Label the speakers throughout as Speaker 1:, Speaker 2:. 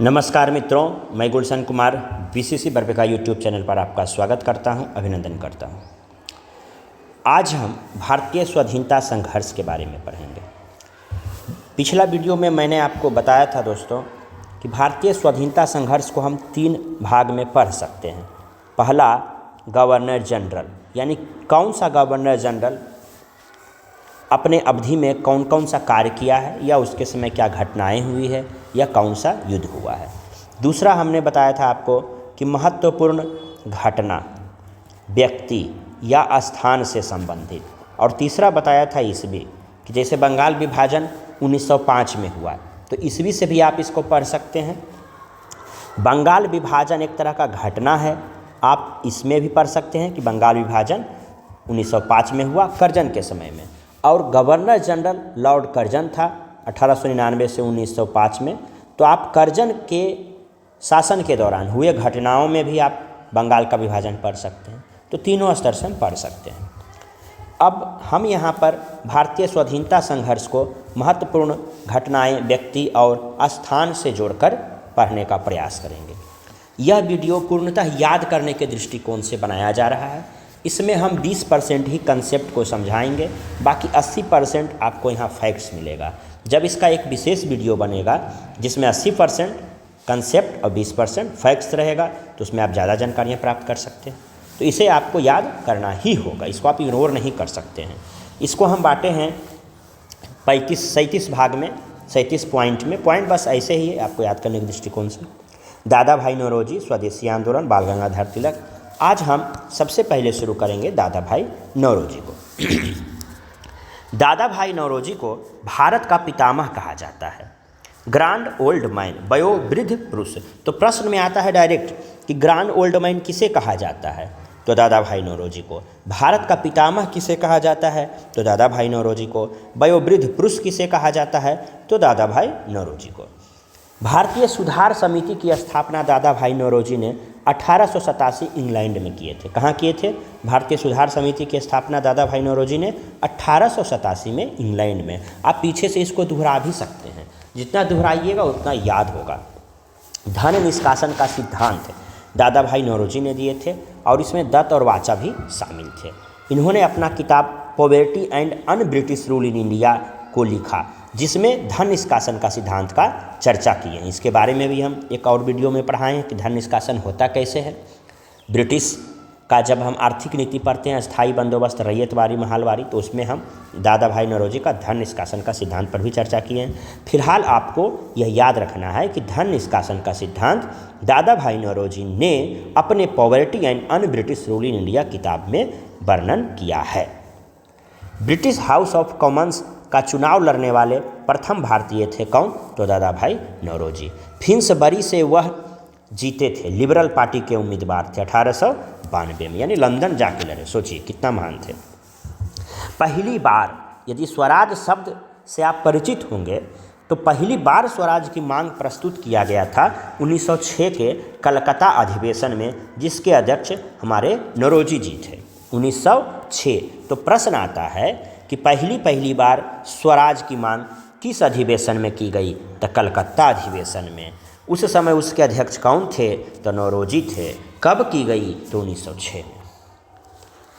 Speaker 1: नमस्कार मित्रों, मैं Gulshan Kumar BCC Barbigha YouTube channel पर आपका स्वागत करता हूं, अभिनंदन करता हूं। आज हम भारतीय स्वाधीनता संघर्ष के बारे में पढ़ेंगे। पिछला वीडियो में मैंने आपको बताया था दोस्तों कि भारतीय स्वाधीनता संघर्ष को हम 3 भाग में पढ़ सकते हैं। पहला, गवर्नर जनरल, यानी कौन सा गवर्नर जनरल अपने अवधि में कौन कौन सा कार्य किया है या उसके समय क्या घटनाएं हुई है या कौन सा युद्ध हुआ है। दूसरा, हमने बताया था आपको कि महत्वपूर्ण घटना व्यक्ति या स्थान से संबंधित। और तीसरा बताया था ईस्वी, कि जैसे बंगाल विभाजन 1905 में हुआ, तो ईस्वी से भी आप इसको पढ़ सकते हैं। बंगाल विभाजन एक तरह का घटना है, आप इसमें भी पढ़ सकते हैं कि बंगाल विभाजन 1905 में हुआ, कर्जन के समय में। और गवर्नर जनरल लॉर्ड कर्जन था 1899 से 1905 में। तो आप कर्जन के शासन के दौरान हुए घटनाओं में भी आप बंगाल का विभाजन पढ़ सकते हैं। तो तीनों स्तर से हम पढ़ सकते हैं। अब हम यहाँ पर भारतीय स्वाधीनता संघर्ष को महत्वपूर्ण घटनाएं, व्यक्ति और स्थान से जोड़कर पढ़ने का प्रयास करेंगे। यह वीडियो पूर्णतः याद करने के दृष्टिकोण से बनाया जा रहा है। इसमें हम 20% ही कंसेप्ट को समझाएंगे, बाकी 80% आपको यहाँ फैक्ट्स मिलेगा। जब इसका एक विशेष वीडियो बनेगा जिसमें 80% कंसेप्ट और 20% फैक्ट्स रहेगा, तो उसमें आप ज़्यादा जानकारियाँ प्राप्त कर सकते हैं। तो इसे आपको याद करना ही होगा, इसको आप इग्नोर नहीं कर सकते हैं। इसको हम बांटे हैं 37 भाग में, 37 पॉइंट में। पॉइंट बस ऐसे ही है आपको याद करने के दृष्टिकोण से। दादा भाई नौरोजी, स्वदेशी आंदोलन, बाल गंगाधर तिलक। आज हम सबसे पहले शुरू करेंगे दादा भाई नौरोजी को। दादा भाई नौरोजी को भारत का पितामह कहा जाता है, ग्रांड ओल्ड मैन, वयोवृद्ध पुरुष। तो प्रश्न में आता है डायरेक्ट कि ग्रांड ओल्ड मैन किसे कहा जाता है, तो दादा भाई नौरोजी को। भारत का पितामह किसे कहा जाता है, तो दादा भाई नौरोजी को। वयोवृद्ध पुरुष किसे कहा जाता है, तो दादा भाई नौरोजी को। भारतीय सुधार समिति की स्थापना दादा भाई नौरोजी ने 1887 इंग्लैंड में किए थे। कहाँ किए थे? भारतीय सुधार समिति की स्थापना दादा भाई नौरोजी ने 1887 में इंग्लैंड में। आप पीछे से इसको दोहरा भी सकते हैं, जितना दोहराइएगा उतना याद होगा। धन निष्कासन का सिद्धांत दादा भाई नौरोजी ने दिए थे और इसमें दत्त और वाचा भी शामिल थे। इन्होंने अपना किताब poverty and un British rule in India को लिखा, जिसमें धन निष्कासन का सिद्धांत का चर्चा की है। इसके बारे में भी हम एक और वीडियो में पढ़ाए हैं कि धन निष्कासन होता कैसे है। ब्रिटिश का जब हम आर्थिक नीति पढ़ते हैं, स्थायी बंदोबस्त, रैयतवारी, महालवारी, तो उसमें हम दादा भाई नौरोजी का धन निष्कासन का सिद्धांत पर भी चर्चा किए हैं। फिलहाल आपको यह याद रखना है कि धन निष्कासन का सिद्धांत दादा भाई नौरोजी ने अपने poverty and un British rule in India किताब में वर्णन किया है। ब्रिटिश हाउस ऑफ कॉमन्स का चुनाव लड़ने वाले प्रथम भारतीय थे कौन, तो दादा भाई नौरोजी। फिन्सबरी से वह जीते थे, लिबरल पार्टी के उम्मीदवार थे 1892 में, यानी लंदन जाके लड़े। सोचिए कितना महान थे। पहली बार, यदि स्वराज शब्द से आप परिचित होंगे, तो पहली बार स्वराज की मांग प्रस्तुत किया गया था 1906 के कलकत्ता अधिवेशन में, जिसके अध्यक्ष हमारे नौरोजी जी थे। 1906। तो प्रश्न आता है कि पहली बार स्वराज की मांग किस अधिवेशन में की गई, तो कलकत्ता अधिवेशन में। उस समय उसके अध्यक्ष कौन थे, तो नौरोजी थे। कब की गई, तो 1906 में।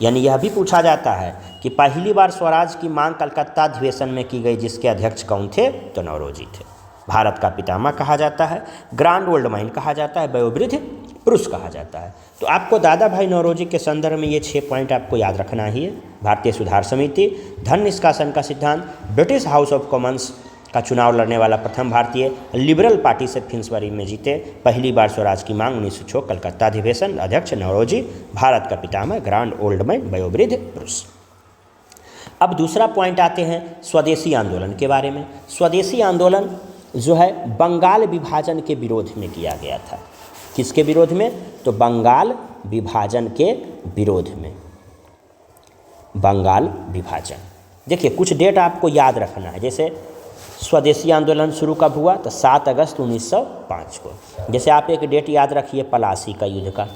Speaker 1: यानी यह भी पूछा जाता है कि पहली बार स्वराज की मांग कलकत्ता अधिवेशन में की गई, जिसके अध्यक्ष कौन थे, तो नौरोजी थे। भारत का पितामह कहा जाता है, ग्रांड ओल्ड मैन कहा जाता है, वयोवृद्ध पुरुष कहा जाता है। तो आपको दादा भाई नौरोजी के संदर्भ में ये 6 पॉइंट आपको याद रखना ही है। भारतीय सुधार समिति, धन निष्कासन का सिद्धांत, ब्रिटिश हाउस ऑफ कॉमन्स का चुनाव लड़ने वाला प्रथम भारतीय, लिबरल पार्टी से फिन्सबरी में जीते, पहली बार स्वराज की मांग 1906 कलकत्ता अधिवेशन, अध्यक्ष नौरोजी, भारत का पितामह ग्रांड ओल्ड मैन, वयोवृद्ध पुरुष। अब दूसरा पॉइंट आते हैं स्वदेशी आंदोलन के बारे में। स्वदेशी आंदोलन जो है बंगाल विभाजन के विरोध में किया गया था। किसके विरोध में, तो बंगाल विभाजन के विरोध में। बंगाल विभाजन, देखिए कुछ डेट आपको याद रखना है। जैसे स्वदेशी आंदोलन शुरू कब हुआ, तो 7 अगस्त 1905 को। जैसे आप एक डेट याद रखिए पलासी का युद्ध का,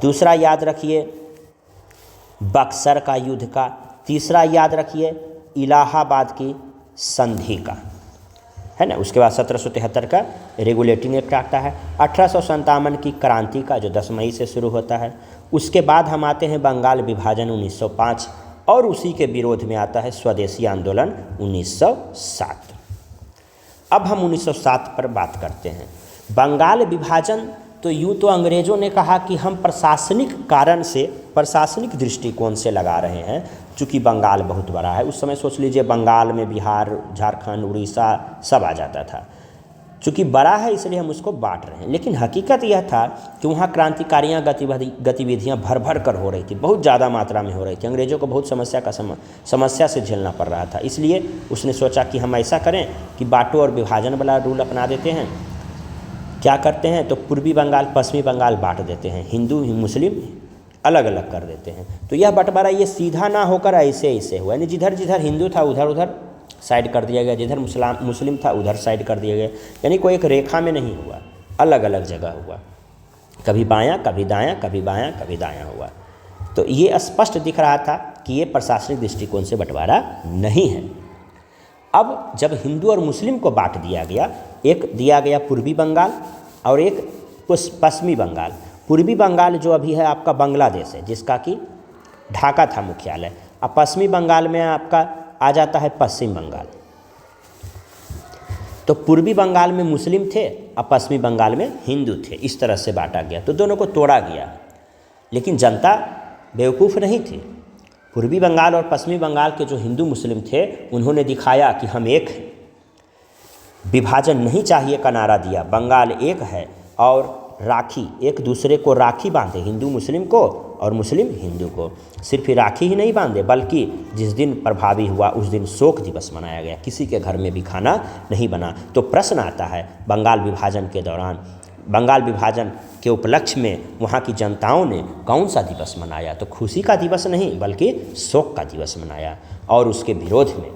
Speaker 1: दूसरा याद रखिए बक्सर का युद्ध का, तीसरा याद रखिए इलाहाबाद की संधि का। है ना। उसके बाद 1773 का रेगुलेटिंग एक्ट आता है। 1857 की क्रांति का जो 10 मई से शुरू होता है। उसके बाद हम आते हैं बंगाल विभाजन 1905 और उसी के विरोध में आता है स्वदेशी आंदोलन 1907। अब हम 1907 पर बात करते हैं। बंगाल विभाजन तो यूँ तो अंग्रेज़ों ने कहा कि हम प्रशासनिक कारण से, प्रशासनिक दृष्टिकोण से लगा रहे हैं, चूँकि बंगाल बहुत बड़ा है। उस समय सोच लीजिए बंगाल में बिहार, झारखंड, उड़ीसा सब आ जाता था। चूँकि बड़ा है इसलिए हम उसको बांट रहे हैं, लेकिन हकीकत यह था कि वहाँ क्रांतिकारियाँ गतिविधियाँ भर भर कर हो रही थी, बहुत ज़्यादा मात्रा में हो रही थी। अंग्रेज़ों को बहुत समस्या से झेलना पड़ रहा था। इसलिए उसने सोचा कि हम ऐसा करें कि बांटो और विभाजन वाला रूल अपना देते हैं। क्या करते हैं तो पूर्वी बंगाल, पश्चिमी बंगाल बांट देते हैं, हिंदू मुस्लिम अलग अलग कर देते हैं। तो यह बंटवारा ये सीधा ना होकर ऐसे हुआ, यानी जिधर जिधर हिंदू था उधर साइड कर दिया गया, जिधर मुस्लिम था उधर साइड कर दिया गया, यानी कोई एक रेखा में नहीं हुआ, अलग अलग जगह हुआ, कभी बायां कभी दायां, कभी बायां कभी दायां हुआ। तो ये स्पष्ट दिख रहा था कि ये प्रशासनिक दृष्टिकोण से बंटवारा नहीं है। अब जब हिंदू और मुस्लिम को बांट दिया गया, एक दिया गया पूर्वी बंगाल और एक पश्चिमी बंगाल। पूर्वी बंगाल जो अभी है आपका बांग्लादेश है, जिसका कि ढाका था मुख्यालय। अब पश्चिमी बंगाल में आपका आ जाता है पश्चिम बंगाल। तो पूर्वी बंगाल में मुस्लिम थे और पश्चिमी बंगाल में हिंदू थे, इस तरह से बांटा गया। तो दोनों को तोड़ा गया, लेकिन जनता बेवकूफ़ नहीं थी। पूर्वी बंगाल और पश्चिमी बंगाल के जो हिंदू मुस्लिम थे उन्होंने दिखाया कि हम एक हैं, विभाजन नहीं चाहिए का नारा दिया। बंगाल एक है और राखी, एक दूसरे को राखी बांधे, हिंदू मुस्लिम को और मुस्लिम हिंदू को। सिर्फ राखी ही नहीं बांधे, बल्कि जिस दिन प्रभावी हुआ उस दिन शोक दिवस मनाया गया, किसी के घर में भी खाना नहीं बना। तो प्रश्न आता है बंगाल विभाजन के दौरान, बंगाल विभाजन के उपलक्ष्य में वहाँ की जनताओं ने कौन सा दिवस मनाया? तो खुशी का दिवस नहीं बल्कि शोक का दिवस मनाया। और उसके विरोध में,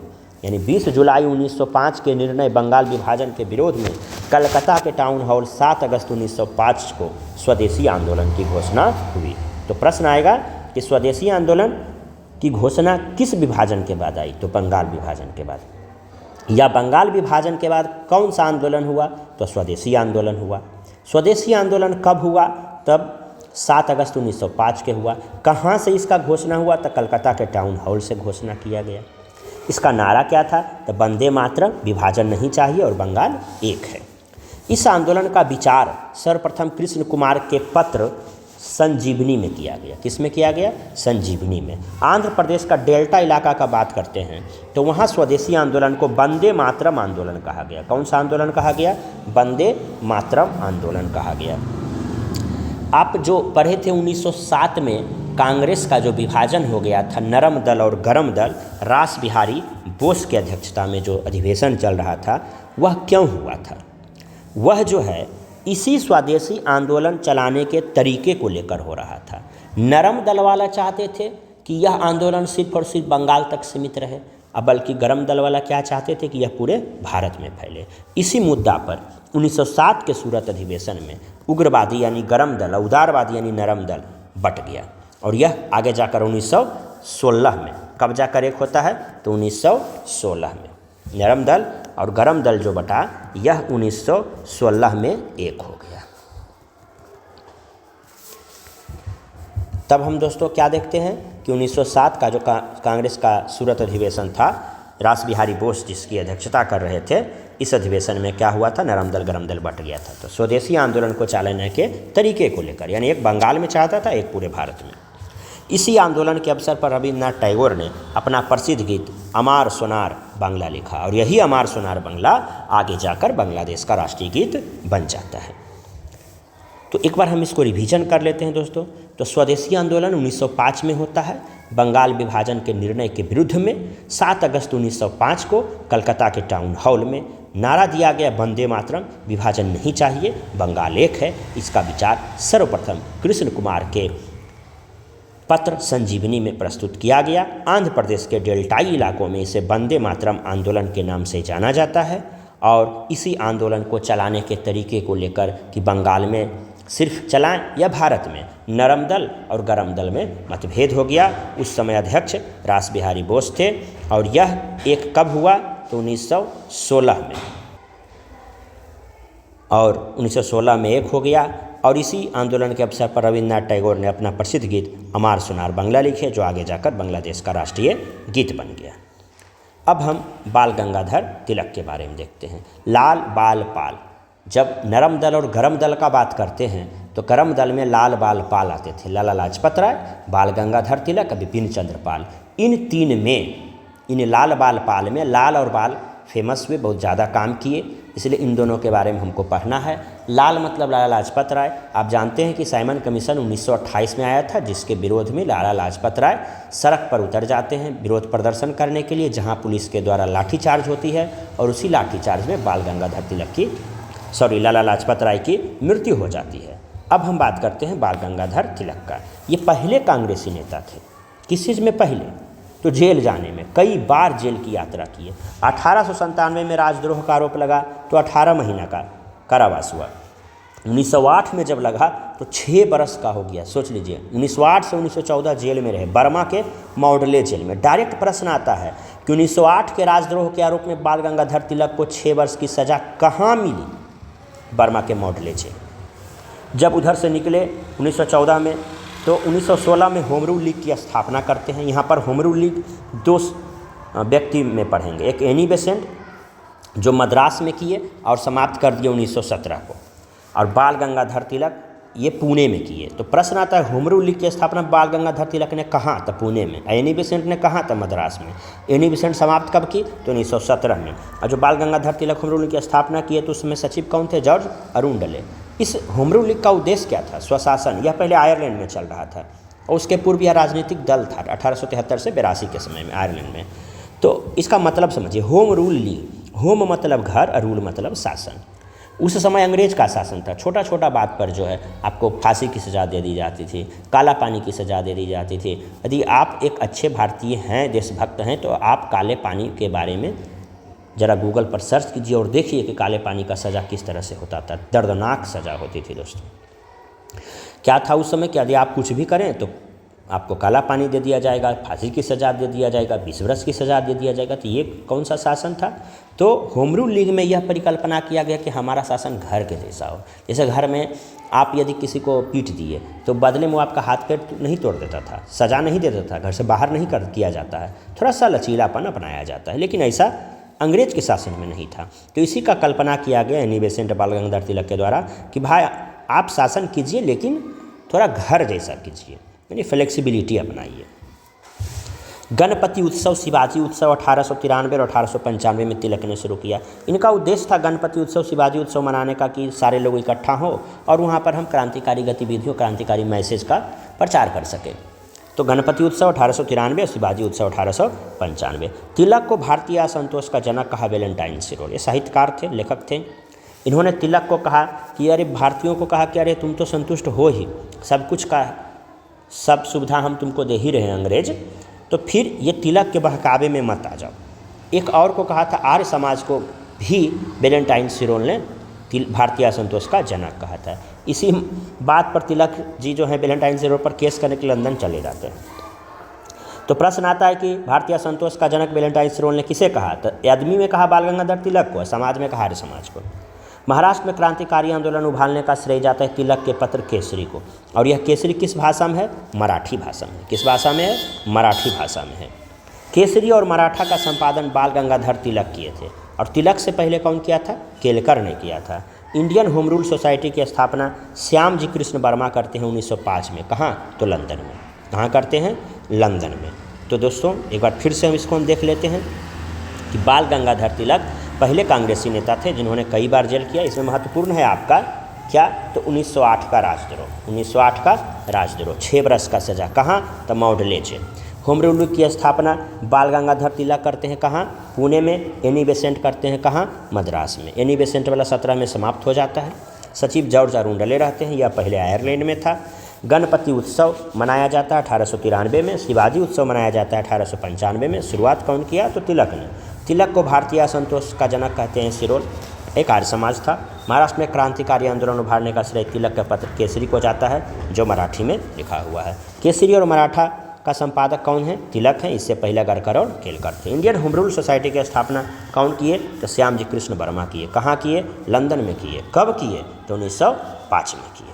Speaker 1: यानी 20 जुलाई 1905 के निर्णय बंगाल विभाजन के विरोध में कलकत्ता के टाउन हॉल 7 अगस्त 1905 को स्वदेशी आंदोलन की घोषणा हुई। तो प्रश्न आएगा कि स्वदेशी आंदोलन की घोषणा किस विभाजन के बाद आई? तो बंगाल विभाजन के बाद। या बंगाल विभाजन के बाद कौन सा आंदोलन हुआ? तो स्वदेशी आंदोलन हुआ। स्वदेशी आंदोलन कब हुआ? तब 7 अगस्त 1905 के हुआ। कहाँ से इसका घोषणा हुआ? तो कलकत्ता के टाउन हॉल से घोषणा किया गया। इसका नारा क्या था? तो वंदे मातरम, विभाजन नहीं चाहिए और बंगाल एक है। इस आंदोलन का विचार सर्वप्रथम कृष्ण कुमार के पत्र संजीवनी में किया गया। किस में किया गया? संजीवनी में। आंध्र प्रदेश का डेल्टा इलाका का बात करते हैं तो वहाँ स्वदेशी आंदोलन को वंदे मातरम आंदोलन कहा गया। कौन सा आंदोलन कहा गया? वंदे मातरम आंदोलन कहा गया। आप जो पढ़े थे 1907 में कांग्रेस का जो विभाजन हो गया था, नरम दल और गरम दल, रास बिहारी बोस की अध्यक्षता में जो अधिवेशन चल रहा था, वह क्यों हुआ था? वह जो है इसी स्वदेशी आंदोलन चलाने के तरीके को लेकर हो रहा था। नरम दल वाला चाहते थे कि यह आंदोलन सिर्फ और सिर्फ बंगाल तक सीमित रहे, अब बल्कि गरम दल वाला क्या चाहते थे कि यह पूरे भारत में फैले। इसी मुद्दा पर 1907 के सूरत अधिवेशन में उग्रवादी यानी गरम दल, उदारवादी यानी नरम दल बट गया और यह आगे जाकर 1916 में, कब जाकर एक होता है? तो 1916 में नरम दल और गरम दल जो बटा, यह 1916 में एक हो गया। तब हम दोस्तों क्या देखते हैं कि 1907 का जो कांग्रेस का सूरत अधिवेशन था, रास बिहारी बोस जिसकी अध्यक्षता कर रहे थे, इस अधिवेशन में क्या हुआ था? नरम दल गरम दल बट गया था। तो स्वदेशी आंदोलन को चलाने के तरीके को लेकर, यानी एक बंगाल में चाहता था, एक पूरे भारत में। इसी आंदोलन के अवसर पर रविन्द्रनाथ टैगोर ने अपना प्रसिद्ध गीत अमार सोनार बांग्ला लिखा और यही अमार सोनार बांग्ला आगे जाकर बांग्लादेश का राष्ट्रीय गीत बन जाता है। तो एक बार हम इसको रिवीजन कर लेते हैं दोस्तों। तो स्वदेशी आंदोलन 1905 में होता है बंगाल विभाजन के निर्णय के विरुद्ध में। 7 अगस्त 1905 को कलकत्ता के टाउन हॉल में नारा दिया गया वंदे मातरम, विभाजन नहीं चाहिए, बंगाल एक है। इसका विचार सर्वप्रथम कृष्ण कुमार के पत्र संजीवनी में प्रस्तुत किया गया। आंध्र प्रदेश के डेल्टाई इलाकों में इसे वंदे मातरम आंदोलन के नाम से जाना जाता है और इसी आंदोलन को चलाने के तरीके को लेकर कि बंगाल में सिर्फ चलाएं या भारत में, नरम दल और गरम दल में मतभेद हो गया। उस समय अध्यक्ष रास बिहारी बोस थे और यह एक कब हुआ? तो 1916 में। और 1916 में एक हो गया। और इसी आंदोलन के अवसर पर रविन्द्रनाथ टैगोर ने अपना प्रसिद्ध गीत अमार सोनार बांग्ला लिखे, जो आगे जाकर बांग्लादेश का राष्ट्रीय गीत बन गया। अब हम बाल गंगाधर तिलक के बारे में देखते हैं। लाल बाल पाल, जब नरम दल और गरम दल का बात करते हैं तो गरम दल में लाल बाल पाल आते थे, लाला लाजपत राय, बाल गंगाधर तिलक, बिपिन चंद्र पाल। इन तीन में, इन लाल बाल पाल में लाल और बाल फेमस हुए, बहुत ज़्यादा काम किए, इसलिए इन दोनों के बारे में हमको पढ़ना है। लाल मतलब लाला लाजपत राय। आप जानते हैं कि साइमन कमीशन 1928 में आया था, जिसके विरोध में लाला लाजपत राय सड़क पर उतर जाते हैं विरोध प्रदर्शन करने के लिए, जहां पुलिस के द्वारा लाठीचार्ज होती है और उसी लाठीचार्ज में बाल गंगाधर तिलक की लाला लाजपत राय की मृत्यु हो जाती है। अब हम बात करते हैं बाल गंगाधर तिलक का। ये पहले कांग्रेसी नेता थे। किस चीज़ में पहले? तो जेल जाने में, कई बार जेल की यात्रा की है। 1897 में राजद्रोह का आरोप लगा तो 18 महीना का कारावास हुआ। 1908 में जब लगा तो 6 बरस का हो गया। सोच लीजिए, 1908 से 1914 जेल में रहे, बर्मा के मॉडले जेल में। डायरेक्ट प्रश्न आता है कि 1908 के राजद्रोह के आरोप में बाल गंगाधर तिलक को 6 वर्ष की सज़ा कहाँ मिली? बर्मा के मॉडले जेल। जब उधर से निकले 1914 में, तो 1916 में होम रूल लीग की स्थापना करते हैं। यहाँ पर होम रूल लीग 2 व्यक्ति में पढ़ेंगे, एक एनी बेसेंट जो मद्रास में किए और समाप्त कर दिए 1917 को, और बाल गंगाधर तिलक ये पुणे में किए। तो प्रश्न आता है, होम रूल लीग की स्थापना बाल गंगाधर तिलक ने कहाँ? तो पुणे में। एनी बेसेंट ने कहाँ? तो मद्रास में। एनी बेसेंट समाप्त कब की? तो 1917 में। और जो बाल Gangadhar Tilak home rule league की स्थापना किए तो उसमें सचिव कौन थे? जॉर्ज अरुंडले। इस होम रूल लीग का उद्देश्य क्या था? स्वशासन। यह पहले आयरलैंड में चल रहा था और उसके पूर्व यह राजनीतिक दल था 1873 से 82 के समय में आयरलैंड में। तो इसका मतलब समझिए, होम रूल लीग, होम मतलब घर और रूल मतलब शासन। उस समय अंग्रेज का शासन था। छोटा छोटा बात पर जो है आपको फांसी की सज़ा दे दी जाती थी, काला पानी की सज़ा दे दी जाती थी। यदि आप एक अच्छे भारतीय हैं, देशभक्त हैं, तो आप काले पानी के बारे में ज़रा गूगल पर सर्च कीजिए और देखिए कि काले पानी का सज़ा किस तरह से होता था। दर्दनाक सज़ा होती थी दोस्तों। क्या था उस समय कि यदि आप कुछ भी करें तो आपको काला पानी दे दिया जाएगा, फांसी की सज़ा दे दिया जाएगा, 20 वर्ष की सज़ा दे दिया जाएगा। तो ये कौन सा शासन था? तो होम रूल लीग में यह परिकल्पना किया गया कि हमारा शासन घर के जैसा हो। जैसे घर में आप यदि किसी को पीट दिए तो बदले में वो आपका हाथ पैर नहीं तोड़ देता था, सज़ा नहीं देता था, घर से बाहर नहीं किया जाता है, थोड़ा सा लचीलापन अपनाया जाता है। लेकिन ऐसा अंग्रेज के शासन में नहीं था। तो इसी का कल्पना किया गया एनी बेसेंट बाल गंगाधर तिलक के द्वारा कि भाई आप शासन कीजिए लेकिन थोड़ा घर जैसा कीजिए, यानी फ्लेक्सिबिलिटी अपनाइए। गणपति उत्सव, शिवाजी उत्सव 1893 और 1895 में तिलक ने शुरू किया। इनका उद्देश्य था गणपति उत्सव, शिवाजी उत्सव मनाने का कि सारे लोग इकट्ठा हों और वहाँ पर हम क्रांतिकारी गतिविधियों, क्रांतिकारी मैसेज का प्रचार कर सकें। तो गणपति उत्सव 1893 और शिवाजी उत्सव 1895। तिलक को भारतीय असंतोष का जनक कहा वैलेंटाइन सिरोल। ये साहित्यकार थे, लेखक थे। इन्होंने तिलक को कहा कि अरे भारतीयों को कहा कि अरे तुम तो संतुष्ट हो ही, सब कुछ का सब सुविधा हम तुमको दे ही रहे हैं अंग्रेज, तो फिर ये तिलक के बहकावे में मत आ जाओ। एक और को कहा था, आर्य समाज को भी वैलेंटाइन सिरोल ने भारतीय असंतोष का जनक कहा था। इसी बात पर तिलक जी जो है वैलेंटाइन सिरोल पर केस करने के लिए लंदन चले जाते हैं। तो प्रश्न आता है कि भारतीय असंतोष का जनक वैलेंटाइन सिरोल ने किसे कहा? तो आदमी में कहा बाल गंगाधर तिलक को, समाज में कहा आर्य समाज को। महाराष्ट्र में क्रांतिकारी आंदोलन उभारने का श्रेय जाता है तिलक के पत्र केसरी को, और यह केसरी किस भाषा में है? मराठी भाषा में। किस भाषा में है? मराठी भाषा में है। केसरी और मराठा का संपादन बाल गंगाधर तिलक किए थे, और तिलक से पहले कौन किया था? केलकर ने किया था। इंडियन होम रूल सोसाइटी की स्थापना श्याम जी कृष्ण वर्मा करते हैं 1905 में। कहाँ? तो लंदन में। कहाँ करते हैं? लंदन में। तो दोस्तों एक बार फिर से हम इसको देख लेते हैं कि बाल गंगाधर तिलक पहले कांग्रेसी नेता थे जिन्होंने कई बार जेल किया। इसमें महत्वपूर्ण है आपका क्या? तो 1908 का राजद्रोह, 1908 का राजद्रोह, 6 बरस का सज़ा। कहाँ? तो मॉडले जेल। होम रूल की स्थापना बाल गंगाधर तिलक करते हैं कहाँ? पुणे में। एनी बेसेंट करते हैं कहाँ? मद्रास में। एनी बेसेंट वाला 17 में समाप्त हो जाता है। सचिव जॉर्ज अरुंडले रहते हैं, यह पहले आयरलैंड में था। गणपति उत्सव मनाया जाता है 1893 में। शिवाजी उत्सव मनाया जाता है 1895 में। शुरुआत कौन किया? तो तिलक ने। तिलक को भारतीय असंतोष का जनक कहते हैं सिरोल, एक आर्य समाज था। महाराष्ट्र में क्रांतिकारी आंदोलन उभारने का श्रेय तिलक के पत्र केसरी को जाता है, जो मराठी में लिखा हुआ है। केसरी और मराठा का संपादक कौन है? तिलक हैं। इससे पहले गरकर और केलकर थे। इंडियन होम रूल सोसाइटी की स्थापना कौन किए? तो श्याम जी कृष्ण वर्मा किए। कहाँ किए? लंदन में किए। कब किए? तो 1905 में किए।